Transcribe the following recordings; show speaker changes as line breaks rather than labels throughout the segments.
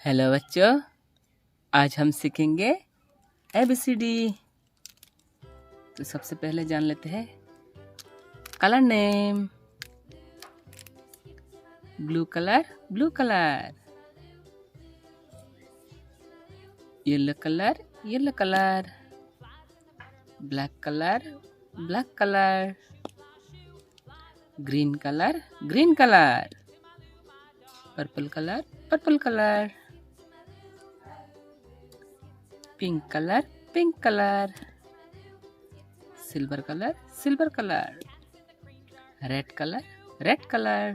Hello बच्चों, आज हम सीखेंगे ABCD। तो सबसे पहले जान लेते हैं colour name. Blue colour, blue colour. Yellow colour, yellow colour. Black colour, black colour. Green colour, green colour. Purple colour, purple colour. Pink colour, pink colour. Silver colour, silver colour. Red colour, red colour.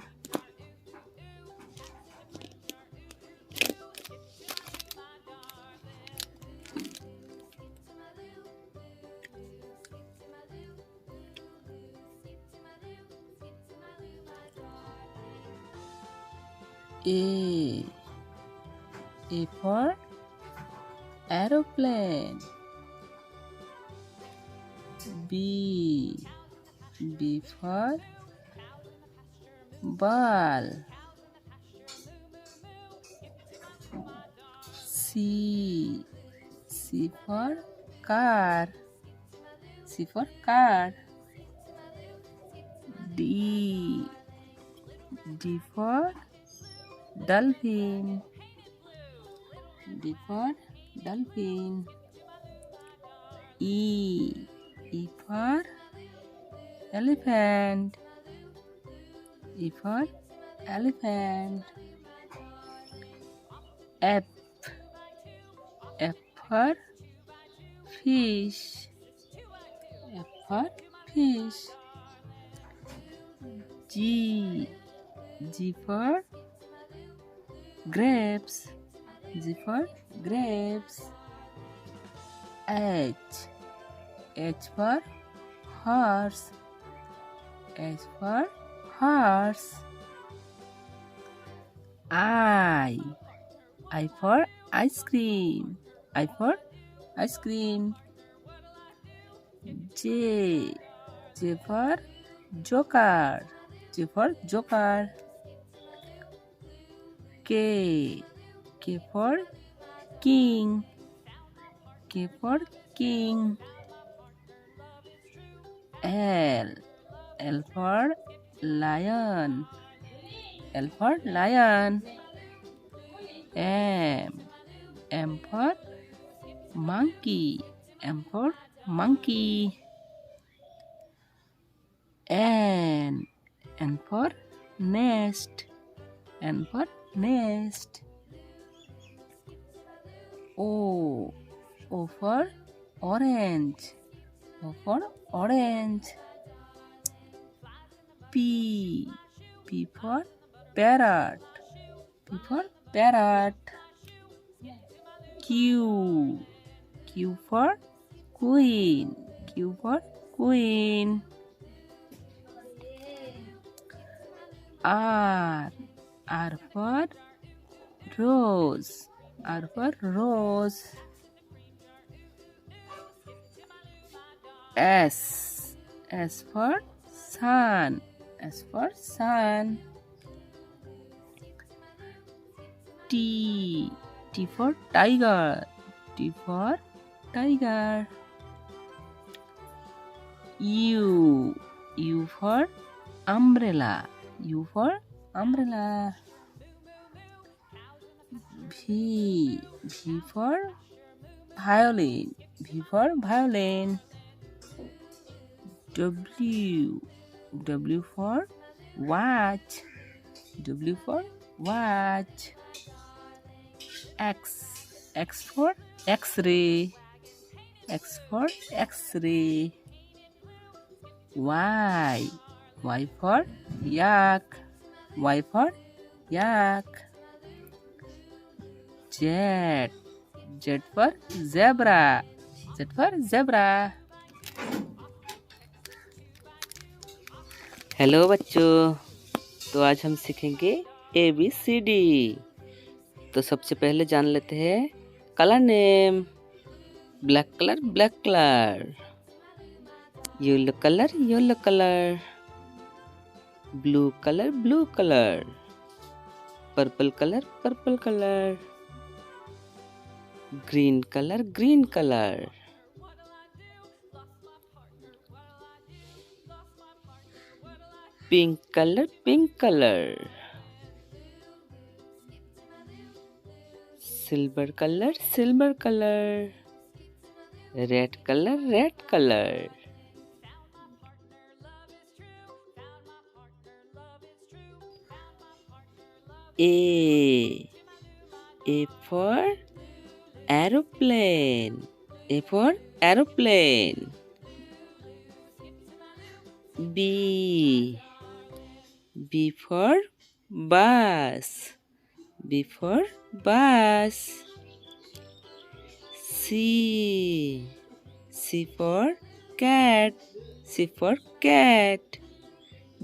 A for aeroplane. B for ball. C for car. C for car. D for dolphin. D for dolphin. E for elephant. E for elephant. F for fish. F for fish. G for grapes. G for grapes. H for horse. H for horse. I for ice cream. I for ice cream. J for joker. J for joker. K for king. K for king. L for lion. L for lion. M for monkey. M for monkey. N for nest. N for nest. O for orange. O for orange. P for parrot. P for parrot. Q for queen. Q for queen. R for rose. R for rose. S for sun. S for sun. T for tiger. T for tiger. U for umbrella. U for umbrella. V for violin. V for violin. W for watch. W for watch. X for X-ray. X for X-ray. Y for yak. Y for yak. Z for zebra. Z for zebra. Hello बच्चों, तो आज हम सीखेंगे ABCD। तो सबसे पहले जान लेते हैं colour name. Black colour, black colour. Yellow colour, yellow colour. Blue colour, blue colour. Purple colour, purple colour. green color, green color. Pink color, pink color. Silver color, silver color. Red color, red color. A for aeroplane. A for aeroplane. B for bus. B for bus. C for cat. C for cat.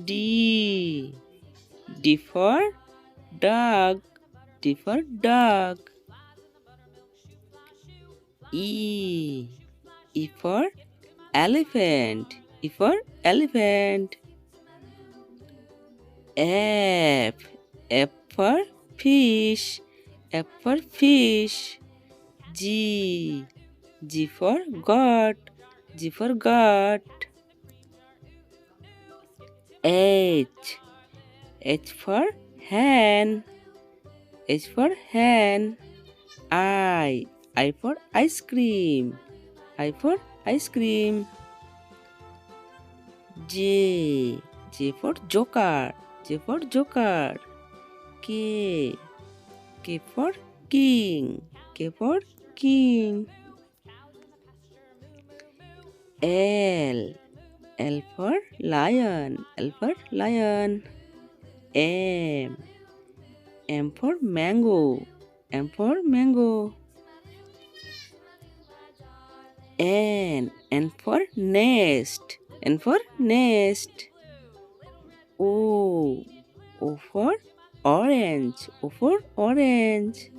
D for dog. D for dog. E for elephant. E for elephant. F for fish. F for fish. G for goat. G for goat. H for hen. H for hen. I for ice cream. I for ice cream. J for joker. J for joker. K for king. K for king. L for lion. L for lion. M for mango. M for mango. N for nest. N for nest. O for orange. O for orange.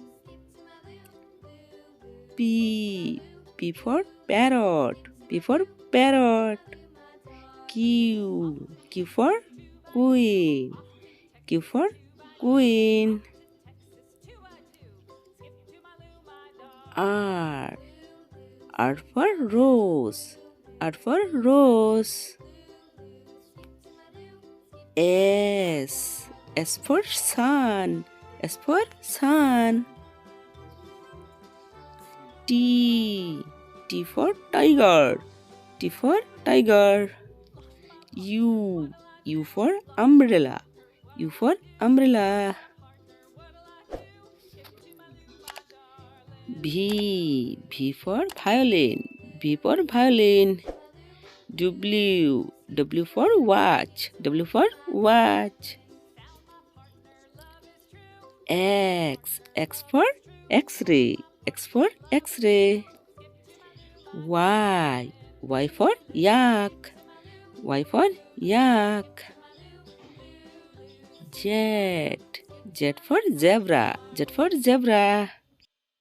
P for parrot. P for parrot. Q for queen. Q for queen. R for rose. R for rose. S for sun. S for sun. T for tiger. T for tiger. U for umbrella. U for umbrella. V for violin. V for violin. W for watch. W for watch. X for X-ray. X for X-ray. Y for yak. Y for yak. Z for zebra. Z for zebra.